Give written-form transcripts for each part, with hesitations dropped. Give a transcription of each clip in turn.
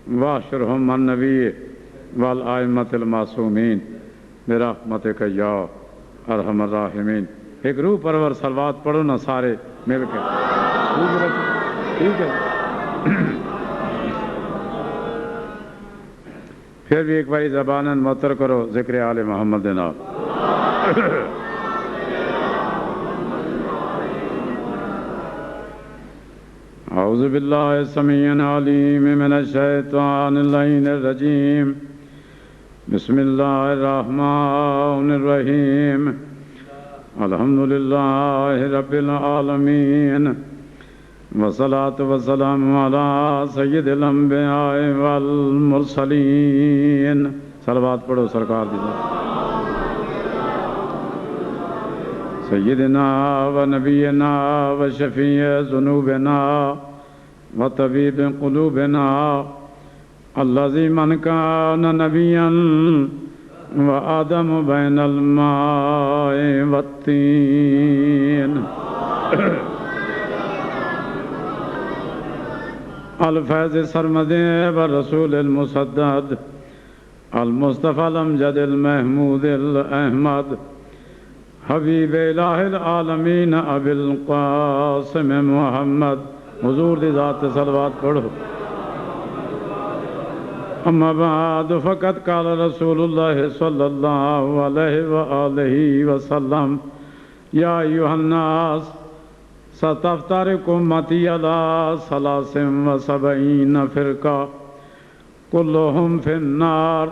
واحشرهم مع النبي والآئمة المعصومین برحمتک یا ارحم الراحمین۔ ایک روح پرور صلوات پڑھو نا سارے مل کے، ٹھیک ہے؟ پھر بھی ایک باری زباناً معطر کرو ذکر آل محمد جناب۔ اعوذ باللہ السمیع العلیم من الشیطان اللعین الرجیم، بسم اللہ الرحمن الرحیم، الحمدللہ رب العالمین، والصلاة والسلام علی سید الانبیاء والمرسلین۔ صلوات پڑھو سرکار دی سیدنا و نبینا و شفیع ذنوبنا و طبیب قلوبنا الذی من کان نبیا و آدم بین الماء والطین۔ الفیض سرمد و رسول المسدد المصطفى الامجد المحمود الاحمد حبیب الہ العالمین ابی القاسم محمد۔ حضور دی ذات صلوات پڑھو۔ اما بعد فقد قال رسول اللہ صلی اللہ علیہ وآلہ وسلم یا ایھا الناس ستفترق امتی علی 73 فرقہ کلہم فی النار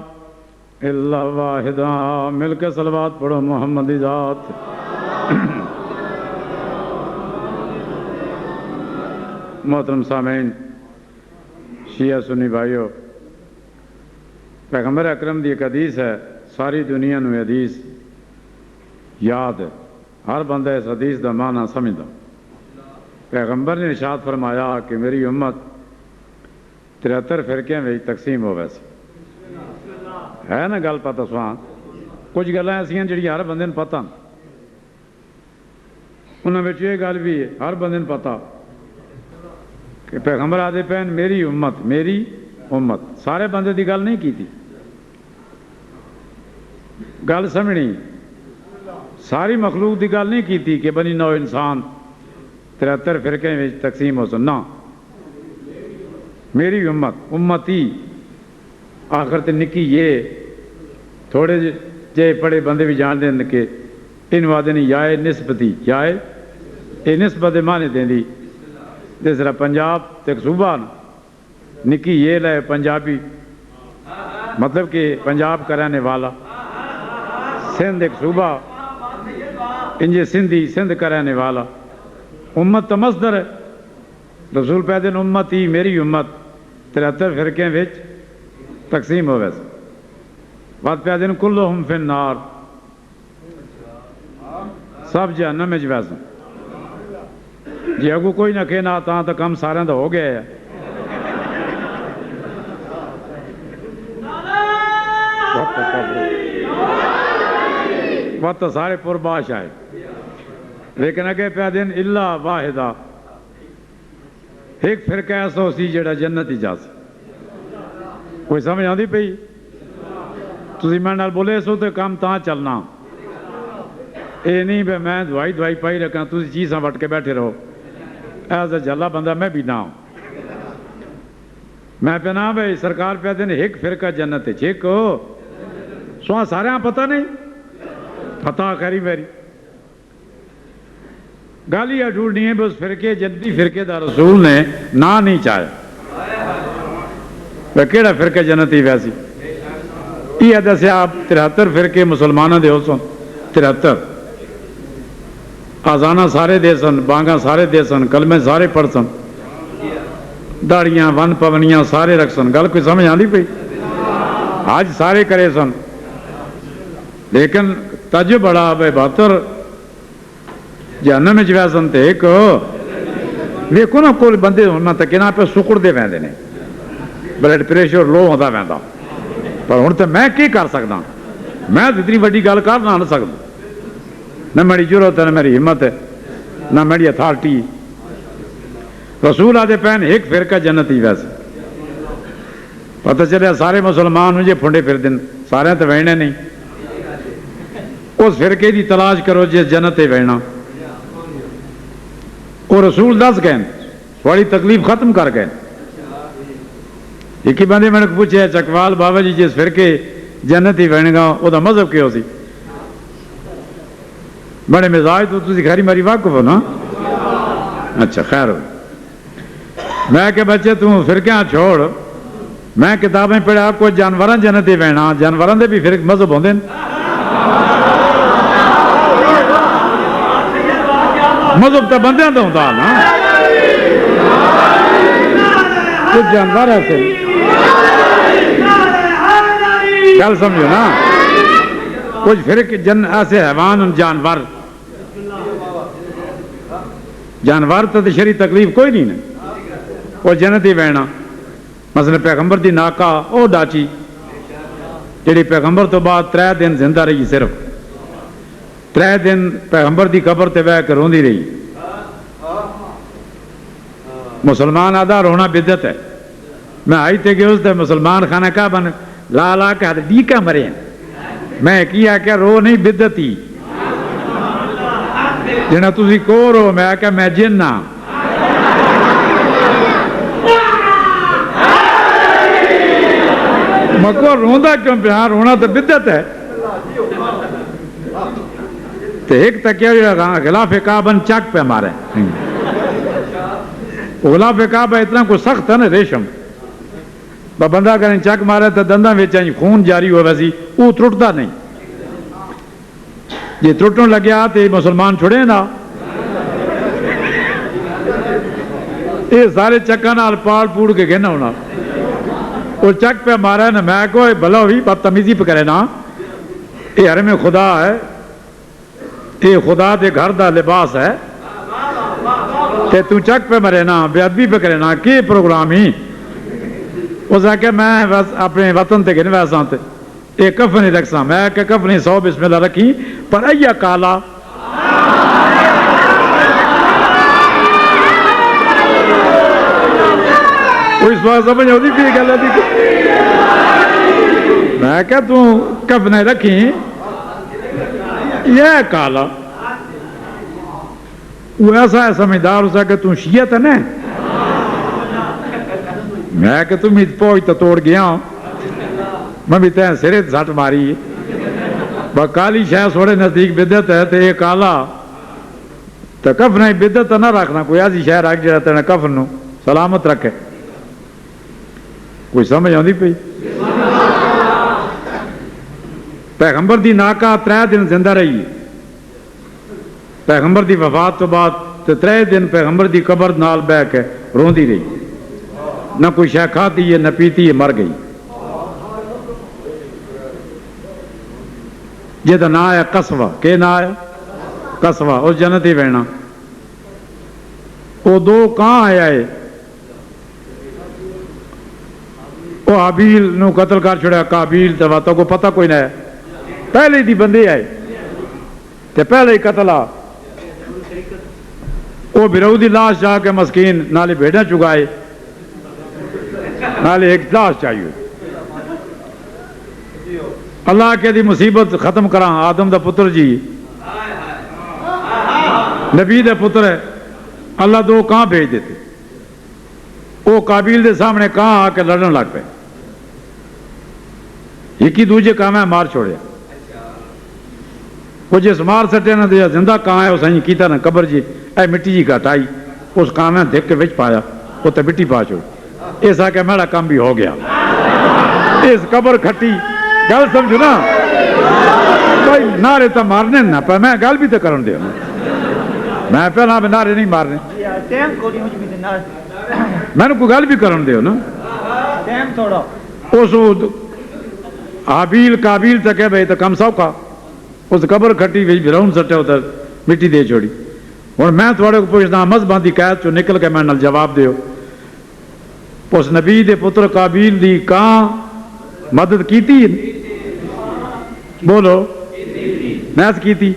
الا واحدہ۔ مل کے صلوات پڑھو محمد ذات۔ محترم سامعین، شیعہ سنی بھائیو، پیغمبر اکرم دی ایک حدیث ہے، ساری دنیا نو حدیث یاد ہے، ہر بندہ اس حدیث دا معنی سمجھدا۔ پیغمبر نے ارشاد فرمایا کہ میری امت 73 فرقے میں تقسیم ہو ویسے ہے نا گل پتہ سوان کچھ گلاں ایسیاں جڑی ہر بندے نوں پتہ انہاں وچ یہ گل بھی ہے ہر بندے نوں پتہ کہ پیغمبر آدھے پین میری امت سارے بندے دی گل نہیں کیتی، گل سمجھنی ساری مخلوق دی گل نہیں کیتی کہ بنی نو انسان 73 فرقے میں تقسیم ہو سن، نہ میری امتی آخر تے نکی یہ تھوڑے جے پڑے بندے بھی جان دیں کہ ان وعدے نہیں یا نسبتی یا نسبت معنی دیں دی جس طرح پنجاب تے ایک صوبہ نکی یہ لے پنجابی مطلب کہ پنجاب کا رہنے والا، سندھ ایک صوبہ انجے سندھی سندھ کا رہنے والا۔ امت تو مصدر ہے، رسول پہ دن امتی میری امت 73 فرقے وچ تقسیم ہو ویسے بات پہ دن کلہم فی النار، سب جہنم وچ ویسے جی اگو کوئی نہ کہنا تاں تو کم سارے دا ہو گیا ہے۔ وقت تو سارے پرباش آئے لیکن اگے پہ دن الا واحدہ، ایک فرقہ ایسا ہو سی جڑا جنت ہی جا سی۔ کوئی سمجھ آندی پئی؟ تسی میں نال بولے سو تے کام تاں چلنا، اے نہیں بے میں دوائی پائی رکھاں تسی چیزاں وٹ کے بیٹھے رہو، ایسا جھلا بندہ میں بھی نہ ہوں۔ میں پہ نہ بھائی سرکار پہ دن ایک فرقہ جنت ہے چیک ہو سواں سارے ہاں پتہ نہیں پتہ خیری میری گالی یا ڈھونڈنی ہے بس فرقے جنتی فرقے دا رسول نے نہ نہیں چاہے وہ کیڑا فرقہ جنتی ویسی یہ دسیا آپ 73 فرقے مسلمانوں دے ہو سن 73 آزانہ سارے دے سن، بانگاں سارے دے سن، کلمے سارے پڑھ سن، داڑیاں ون پونیاں سارے رکھ سن، گل کوئی سمجھ آندی پئی؟ آج سارے کرے سن لیکن تج بڑا بے 72 جہنم وچ ویسن تے ایک ویکھو نا کول بندے ہونا تے کہنا پہ سکڑدے ویندے نے، بلڈ پریشر لو ہوندا ویندا، پر ہن تے میں کی کر سکدا؟ میں اتنی وڈی گل کر نہ سکدا، نہ میری ضرورت ہے نہ میری ہمت ہے نہ میریاتھارٹی۔ رسول آدھے پہن ایک فرقہ جنتی ویسے پتہ چلیا سارے مسلمان مجھے پھنڈے پھر دن سارے تو وہنے نہیں اس فرقے کی تلاش کرو جس جنت وہنا وہ رسول دس گئے تھوڑی تکلیف ختم کر گئے ایک ہی بندے میں نے پوچھا چکوال بابا جی جس فرقے جنت ہی بہنے گا وہ مذہب کیا سی بڑے مزاج تو تھی خیری ماری واقف ہو نا اچھا خیر ہو میں کہ بچے تم فرقیاں چھوڑ میں کتابیں پڑھا کوئی جانوراں جنت ہی بہنا جانوراں دے بھی فرق مذہب ہوندے مذہب تو بندیاں دا ہوندا نا کچھ جانور ایسے گل سمجھو نا کچھ فرق ایسے حیوان جانور تو شری تکلیف کوئی نہیں وہ جنت ہی بہنا مثلا پیغمبر دی ناکا او ڈاچی جڑی پیغمبر تو بعد 3 دن زندہ رہی صرف 3 دن پیغمبر دی قبر تے بہ کے روندی رہی مسلمان آدھا رونا بدعت ہے میں آئی تے گئے اس تے مسلمان خانہ کا بن لا لا کے ہاتھ ڈیکا مرے ہیں میں کیا کہ رو نہیں بدعت ہی جنا تسی کو رو میں آکا میں جن نہ مکو روندا کیوں پہ رونا تو بدعت ہے تو ایک تکیہ غلاف کعبن چک پہ مارے غلاف کعبہ اتنا کوئی سخت ہے نا ریشم بندہ کریں چک مارے تو دندہ ویچائیں خون جاری ہوا ویسی وہ ترٹتا نہیں یہ ترٹنے لگیا تو مسلمان چھڑے نا یہ سارے چکا نال پاڑ پوڑ کے گھنا ہونا وہ چک پہ مارا نا میں کوئی بھلا ہوئی بدتمیزی پہ کرے نا یہ حرم خدا ہے یہ خدا دے گھر دا لباس ہے تے تو چک پہ مرے نا بے ادبی پہ کرے نا کی پروگرام ہی اس نے کہ میں اپنے وطن تے گھنے ویسا تے یہ کفنی رکھسا میں کہ کفنی 100 بسم اللہ رکھی پر ایا کالا وہ اس بات سمجھ ہوتی تھی گل ہے میں کہ تو کفنے رکھی یہ کالا وہ ایسا ہے سمجھدار اسا کہ تو شیعت ہے نا میں کہ تم پوچھ تو توڑ گیا ہوں میں بھی تین سرے سٹ ماری کالی شاہ سوڑے نزدیک بدت ہے تو یہ کالا تو کفن بدت نہ رکھنا کوئی ایسی شہ رکھ جائے تیرے کفن نو سلامت رکھے کوئی سمجھ آتی پی پیغمبر دی ناکا 3 دن زندہ رہی پیغمبر دی وفات تو بعد 3 دن پیغمبر دی قبر نال بہ کے روندی رہی نہ کوئی شے کھاتی ہے نہ پیتی ہے مر گئی یہ تو نہ آیا قصوہ کہ نہ آیا قصوہ اس جنت ہی بہنا وہ 2 کہاں آیا ہے وہ حابیل نو قتل کر چھڑیا قابیل تو کو پتہ کوئی نہ ہے پہلے دی بندے آئے تے پہلے ہی قتل آ وہ بیرودی لاش جا کے مسکین نالے بھیڑا چگائے نالے ایک لاش چاہیے اللہ کے دی مصیبت ختم کرا آدم دا پتر جی نبی دا پتر ہے اللہ 2 کہاں بھیج دیتے وہ قابیل دے سامنے کہاں آ کے لڑن لگ پے ایک ہی دوجے کہاں میں مار چھوڑیا وہ جس مار سٹے نہ دیا زندہ کہاں ہے اس نے کیتا نا قبر جی اے مٹی جی کٹائی اس کہاں میں دیکھ کے وچ پایا وہ تو مٹی پا چھوڑ ایسا کہ میرا کام بھی ہو گیا اس قبر کھٹی گل سمجھو نا بھائی نعرے تو مارنے نہ پہ میں گل بھی تو کرن دیا میں پہلا میں نعرے نہیں مارنے میں نے کوئی گل بھی کرن دیا نا اس حابیل قابیل تک ہے بھائی تو کم سوکھا اس قبر کھٹی بھی براؤن سٹے ادھر مٹی دے چھوڑی اور میں تھوڑے کو پوچھنا مذہباں دی قید چو نکل کے میں نال جواب دیو اس نبی دے پتر قابیل دی کہاں مدد کیتی بولو نیس کیتی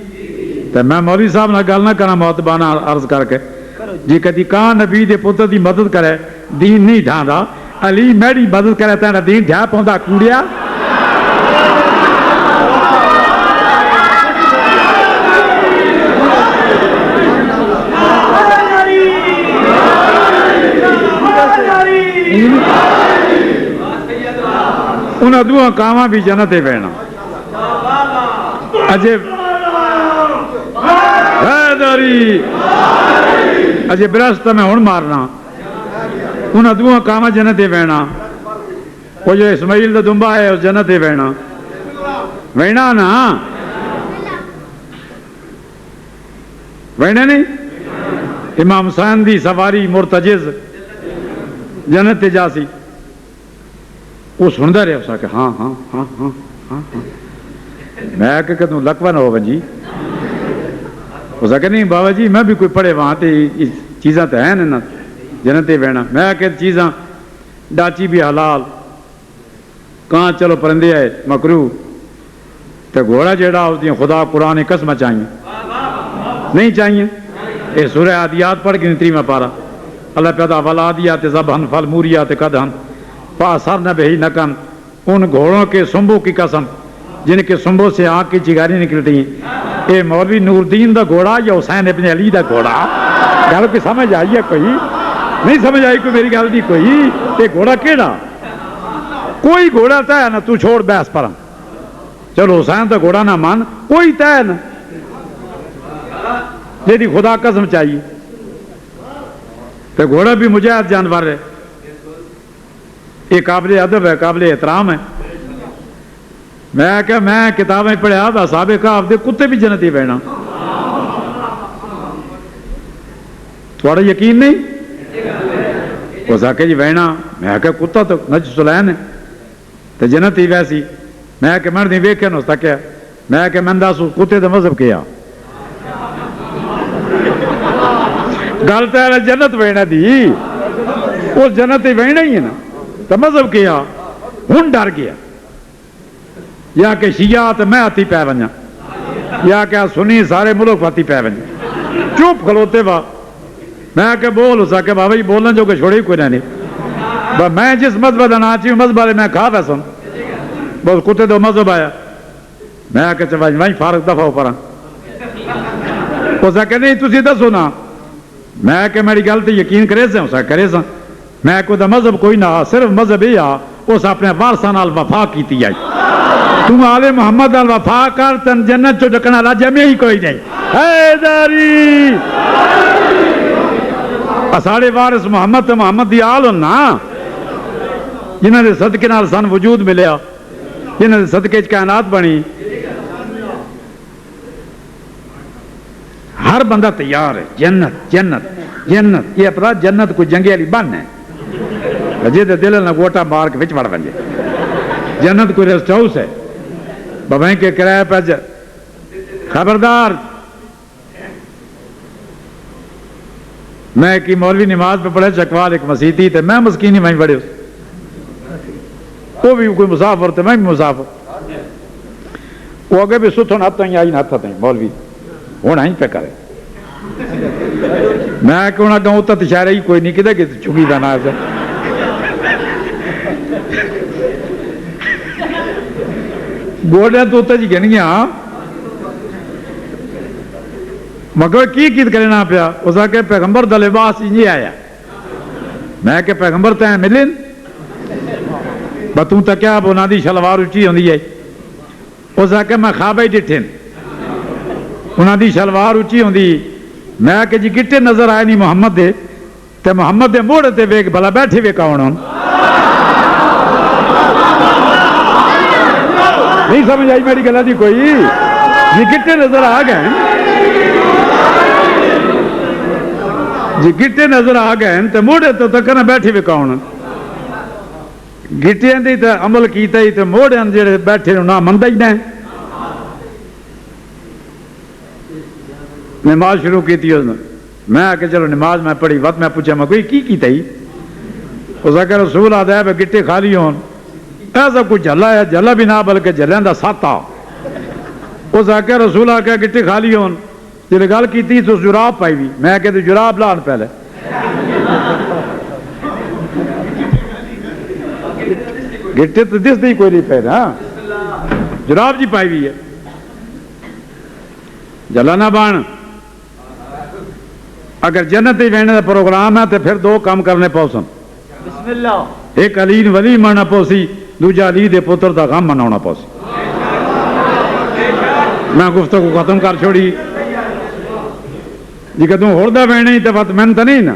تو میں مولوی صاحب نہ گل نہ کرنا معتبانہ عرض کر کے جی کدی کہاں نبی دے پتر دی مدد کرے دین نہیں ڈھاندا علی میری مدد کرے تیرا دین ڈھا پوندا کوڑیا انہاں دوہاں کاواں بھی جنت بہنا اجے حیدری اجے برست میں ہن مارنا انہاں دوہاں کاواں جنت بہنا وہ جو اسماعیل دا دمبا ہے اس جنت بہنا وینا نا وینا نہیں امام حسین دی سواری مرتجز جنت جاسی وہ سنتا رہا اس کہ ہاں ہاں ہاں ہاں ہاں ہاں میں کہ تم لکوا نہ ہو جی اس کہ نہیں بابا جی میں بھی کوئی پڑھے وہاں تے چیزاں تو ہیں نا جنتے بہنا میں کہ چیزاں ڈاچی بھی حلال کہاں چلو پرندے ہے مکرو تو گھوڑا جیڑا اس دیں خدا قرآن قسم چاہیے نہیں چاہیے یہ سورہ عادیات پڑھ کے 3واں پارا اللہ پیدا ولادیات ذبحن فالموریات قدحن فاثرن بہی نکن ان گھوڑوں کے سنبوں کی قسم جن کے سنبوں سے آنکھ کی چگاری نکلتی ہیں اے مولوی نور الدین دا گھوڑا یا حسین ابن علی دا گھوڑا گل کوئی سمجھ آئی ہے کوئی نہیں سمجھ آئی کوئی میری گل دی کوئی یہ گھوڑا کیڑا کوئی گھوڑا طے نہ تو چھوڑ بحث پر چلو حسین دا گھوڑا نہ مان کوئی طے نہ جیدی خدا قسم چاہیے تو گھوڑا بھی مجاہد جانور ہے یہ قابل ادب ہے قابل احترام ہے میں کہ میں کتابیں پڑھیا اصحاب کہف دے کتے بھی جنتی بہنا تھوڑا یقین نہیں وہ ساکے جی بہنا میں کہ کتا تو نج سلین ہے تو جنتی ویسی میں کہ میں نہیں ویکھے نو سکیا میں کہ میں دس کتے دا مذہب کیا گل تو ہے جنت بہنا دی وہ جنت بہنا ہی ہے نا تو مذہب کیا ہن ڈر گیا یا کہ شیعہ تو میں آتی پہ بنیا یا کہ سنی سارے ملک آتی پہ بنیا چپ کھلوتے با میں کہ بول اسا کہ بابا جی بولنا جو کہ چھوڑی کوئی نہیں میں جس مذہب دا نہ چاہیوں مذہب والے میں کھا پہ سن بس کتے دو مذہب آیا میں کہ چواج وہیں فارغ دفع ہو پرا اسا کہ نہیں تسی دسو نا میں کہ میری گل تے یقین کرے سے اسا کرے سا میں کوئی دا مذہب کوئی نہ صرف مذہب یہ آ اس اپنے وارثاں نال وفا کیتی آئی تم آل محمد نال وفا کر تن جنت چو ڈکنا راجہ میں ہی کوئی نہیں حیدری اساڑے وارث محمد تے محمد دی آل نا جنہاں دے صدقے نال سن وجود ملیا جنہاں دے صدقے کائنات بنی ہر بندہ تیار ہے جنت جنت جنت یہ اپنا جنت کوئی جنگی علی بن ہے جی دل نہ گوٹا مار کے وچ وڑ بنجے جنت کوئی ریسٹ ہاؤس ہے بابیں کے کرایہ پہ خبردار میں کی مولوی نماز پہ پڑھے چکوال ایک مسیحی تھے میں مسکینی وہیں پڑھے وہ بھی کوئی مسافر تھے میں بھی مسافر وہ اگے بھی ستھن ہاتھ ہی آئی نہ ہاتھ ہیں مولوی ہونا ہی پہ کرے میں کہ انہاں گاؤں تک اشارہ ہی کوئی نہیں کدھے کہ چکی دا ناز ہے گوڑے تو اتنا جی گن گیا مگر کی کرنا پیا اس کہ پیغمبر دا لباس انجی آیا میں کہ پیغمبر تے ملن بتوں تک کیا بنادی شلوار اچھی ہوندی ہے اس کہ میں خوابہ ہی ڈٹھن انہاں دی شلوار اچھی ہوندی میں کہ جی گٹے نظر آئے نہیں محمد دے تے محمد دے موڑے تے ویک بھلا بیٹھے وے کون ہون نہیں سمجھ آئی میری گلا دی کوئی جی گٹے نظر آ گئے جی گٹے نظر آ گئے تے موڑے تو تک نہ بیٹھے وے کون گٹے دی تے عمل کیتا ہی تے موڑے جڑے بیٹھے نہ مندا ہی نہ نماز شروع کی تھی اس نے میں آ کے چلو نماز میں پڑھی وقت میں پوچھا میں کوئی کی تھی اس نے کہا رسول آدھا ہے گٹے خالی ہون ایسا کوئی جھلا ہے جھلا بھی نہ بلکہ جھلیاں دا ساتا اس نے کہا رسول آ کے گٹے خالی ہون جب گل کی تھی تو جراب پائی بھی میں کہتے جراب لان پہلے گٹے تو دس دی کوئی نہیں پہ نا جراب جی پائی ہوئی ہے جلانا بان اگر جنت ہی وینے کا پروگرام ہے تو پھر دو کام کرنے پوسن بسم اللہ ایک علی ولی مننا پوسی دوجا علی دے پتر دا غم مناونا پوسی میں گفتگو ختم کر چھوڑی جی کدوں ہوڑدا وینے تو بات میں تو نہیں نا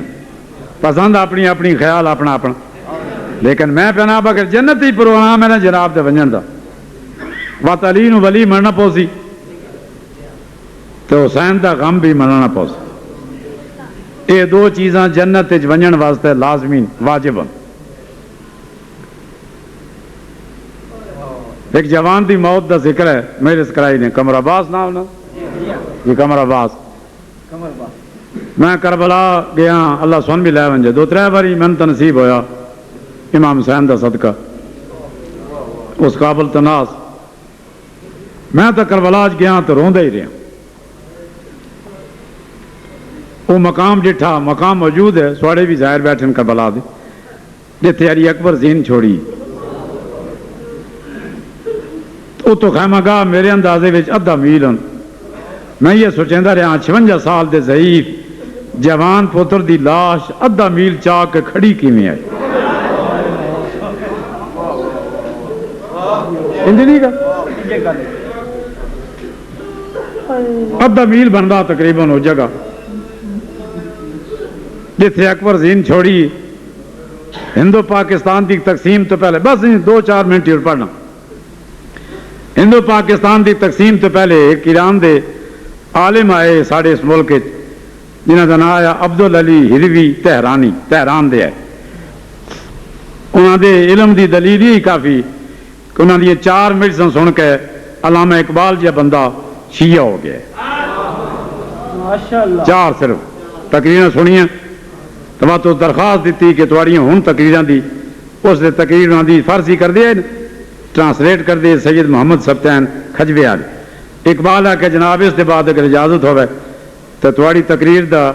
پسند اپنی اپنی خیال اپنا اپنا لیکن میں جناب اگر جنت ہی پروگرام ہے نا جناب دے ونجن دا وات علی نو ولی مننا پوسی تو حسین دا غم بھی منانا پوسی یہ دو چیزاں جنت ونجن واسطے لازمی واجب ہیں ایک جوان دی موت دا ذکر ہے میرے سکرائی نے قمر عباس نام نا یہ قمر عباس میں کربلا گیا اللہ سن بھی لے ونجے دو ترے باری من تو نصیب ہویا امام حسین دا صدقہ اس قابل تناس میں تو کربلا گیا تو روندے ہی رہا وہ مقام جٹھا مقام موجود ہے سواڑے بھی ظاہر بیٹھن کربلا دے جتھے علی اکبر زین چھوڑی وہ تو خیمہ گاہ میرے اندازے وچ ادھا میل ہن میں یہ سوچیندہ رہا 56 سال دے ضعیف جوان پوتر دی لاش ادھا میل چاہ کے کھڑی کیویں آئی انجنی کا ادھا میل بن رہا تقریباً ہو جگہ جتھے اکبر زین چھوڑی ہندو پاکستان کی تقسیم تو پہلے بس 2-4 منٹ اور پڑھنا ہندو پاکستان کی تقسیم تو پہلے ایک ایران دے عالم آئے ساڑھے اس ملک جنہوں کا نام آیا عبدالعلی ہروی تہران دے آئے انہوں دے علم دی دلیل ہی کافی کہ انہوں نے یہ 4 منٹ سن کے علامہ اقبال جا بندہ شیعہ ہو گیا ماشاءاللہ 4 صرف تقریریں سنیاں تو درخواست دیتی کہ تھوڑی ہوں تقریراں دی اس نے تقریر انہوں دی فارسی کر دیا ٹرانسلیٹ کر دے سید محمد سبتین کھجوے والے اقبال ہے کہ جناب اس کے بعد اگر اجازت ہوئے تو تھوڑی تقریر دا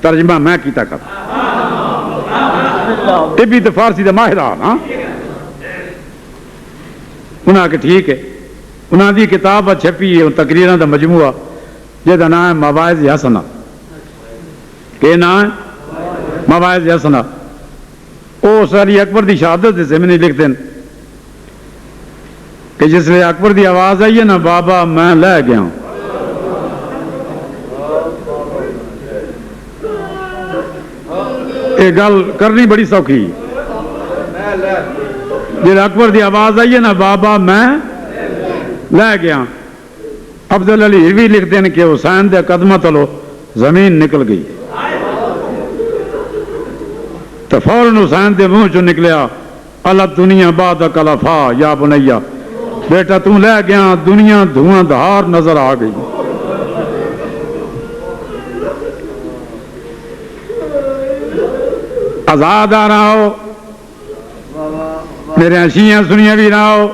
ترجمہ میں کیتا کر یہ بھی تو فارسی دا ماہر ہاں انہاں کہ ٹھیک ہے انہاں دی کتاب چھپی ہے تقریراں دا مجموعہ جہاں نام ہے مواعظ حسنہ کہ نام ہے مواعظ حسنہ وہ علی اکبر دی شہادت سے میں لکھتے ہیں کہ جس لئے اکبر دی آواز آئی ہے نا بابا میں لے گیا ہوں یہ گل کرنی بڑی سوکھی جس اکبر دی آواز آئی ہے نا بابا میں لے گیا عبدالعلی ہروی لکھتے ہیں کہ حسین دے قدمہ تلو زمین نکل گئی تو فوراً حسین دے منہ چو نکلیا اللہ دنیا بعد کلفا یا بنیا بیٹا تم لے گیا دنیا دھواں دھار نظر آ گئی آزاد آ رہا ہو میرے شیعہ سنیا بھی رہا ہو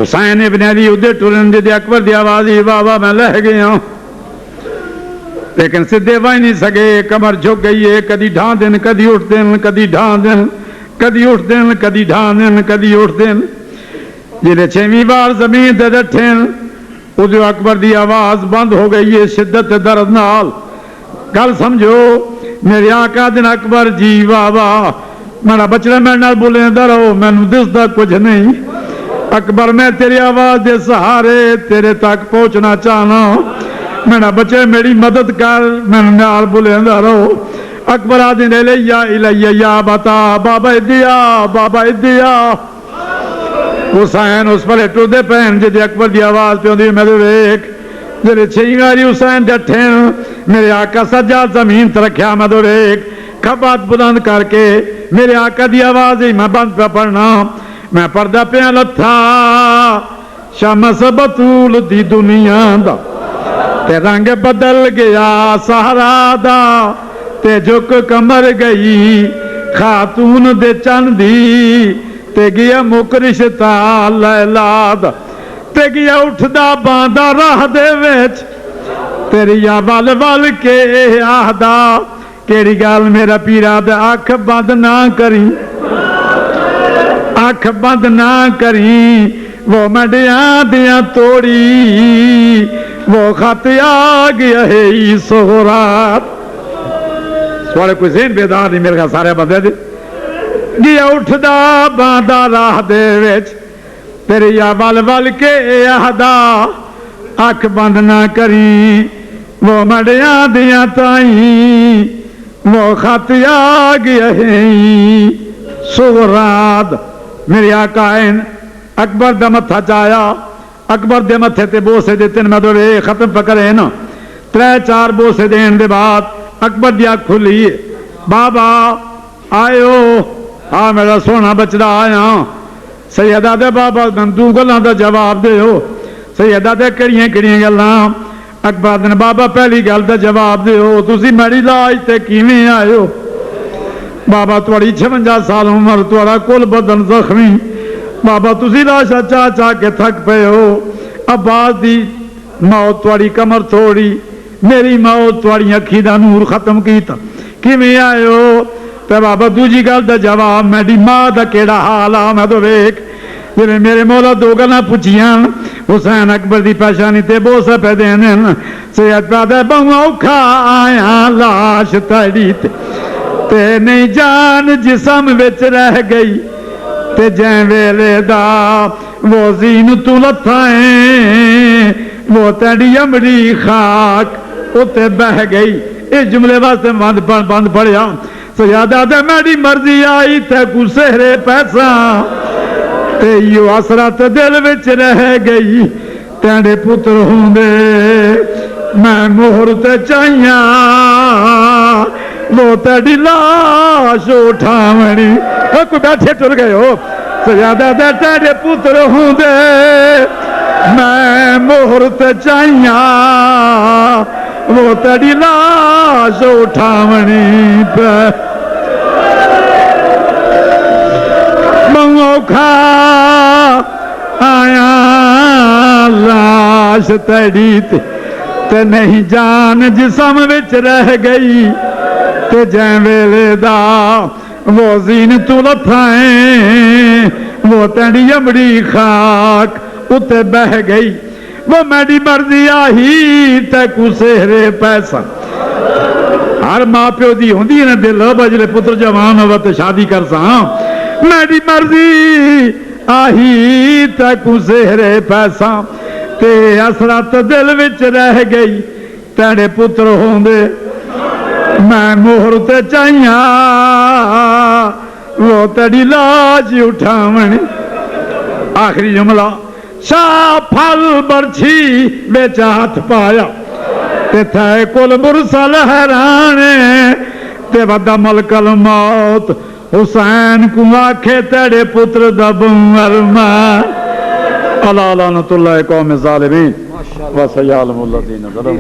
حسین ابن علی ادھر ٹرن دے اکبر دی آواز ہی بابا میں لے گیا ہوں لیکن سدھے وائی نہیں سکے کمر جھک گئی ہے کدی ڈھان دن کدی اٹھ دن کدی ڈھان دن کدی اٹھ دن کدی ڈھان دن کدی اٹھ دن جنہیں 6ویں بار زمین دے ڈٹھن ادھر اکبر دی آواز بند ہو گئی ہے شدت درد نال گل سمجھو میرے آقا دن اکبر جی واہ واہ میرا بچڑا میرے نال بولے درو میں دستا کچھ نہیں اکبر میں تیری آواز دے سہارے تیرے تک پہنچنا چاہنا میرا بچے میری مدد کر میں نال بولے درو اکبر آدھن الیہ یا بتا بابا ادیا بابا ادیا حسین اس پر اٹھو دے پہن جدی اکبر دی آواز پہ ہوندی میں دے ایک جدی 6 باری حسین ڈٹھیں میرے آقا سجاد زمین ترکھیا میں دے ایک کھبات بلند کر کے میرے آقا دی آواز ہی میں بند پہ پڑھنا میں پردہ پہ لتھا شمس بطول دی دنیا دا تے رنگ بدل گیا سہرا دا تے جھک کمر گئی خاتون دے چند دی تے گیا مکرشتا لیلاد تے گیا اٹھدا باندھا راہ دے ویچ تیری ول ول کے آہدا کیڑی گال میرا پیرا دے آنکھ بند نہ کری اکھ بند نہ کری وہ منڈیاں دیاں توڑی وہ خط آ گیا ہے سہرات تھوڑے کوئی ذہن بیدار نہیں میرے سارے بندے دے گیا اٹھدا باندھا راہ دے وچ تیری یا ول ول کے آہدا اکھ بند نہ کری وہ منڈیاں دیاں تائیں وہ خط آ گیا ہے سغرات میری آقائن اکبر دا متھا چایا اکبر دے متھے تے بوسے دیتے میں دو ختم پکڑے نا 3-4 بوسے دین دے بعد اکبر دی آنکھ کھلی بابا آئیو میرا سونا بچڑا آیا سیدہ دے بابا دو گلاں دا جواب دے ہو سیدہ دے کڑیاں کڑیاں گلاں اکبر دن بابا پہلی گل دا جواب دے ہو تسی میری لاج تے کیویں آئے ہو بابا تھوڑی 56 سال عمر تھوڑا کل بدن زخمی بابا تسی لاشا چاہ چاہ کے تھک پے ہو عباس دی موت تھوڑی کمر تھوڑی میری موت تھوڑی اکھی دا نور ختم کیتا کیویں آئے ہو تے بابا دوجی گل دا جواب میری ماں دا کیڑا حال آ میں تو ویکھ جویں میرے مولا دو گلاں پوچھیاں حسین اکبر دی پیشانی تے بوسا پہ دینے سید پہ دے بہوں اوکھا آیا لاش تڑی تے نہیں جان جسم وچ رہ گئی تے جیں ویلے دا وہ زین تو لتھائیں وہ تیڑی امڑی خاک اتے بہ گئی اس جملے واسطے بند پڑیا سیادہ دے میری مرضی آئی تے کو سہرے پیسہ تے یو حسرت دل وچ رہ گئی تیڑے پتر ہوں دے میں مہر تے چاہیاں وہ تیڑی لاش اٹھاونی کوئی بیٹھے ٹر گئے ہو سیادہ دے تیڑے پتر ہوں دے میں مہر تے چاہیاں وہ تیڑی لاش اٹھاونی پہ اوکھا آیا لاش تیڑی تے نہیں جان جسم وچ رہ گئی تے جیں ویلے دا وہ زین تو لتھائیں وہ تیڑی امڑی خاک اتے بہ گئی وہ میری مرضی آہی تے کو سہرے پیسہ ہر ماں پیو دی ہوندی ہے نا دل بجلے پتر جوان ہوا تے شادی کر ساں میری مرضی آہی تک سہرے پیسہ تے حسرت دل وچ رہ گئی تیڑے پتر ہوں دے میں مہر تے چاہیاں وہ تیڑی لاج اٹھاونی آخری جملہ شاہ پھل برچھی بیچ ہاتھ پایا تے تھے کل مرسل حیرانے تے ودا ملک الموت حسین کو آکھے تیڑے پتر دبوں ارمان اللہ لعنت اللہ قوم ظالمین وسیعلم اللہ دین ظلم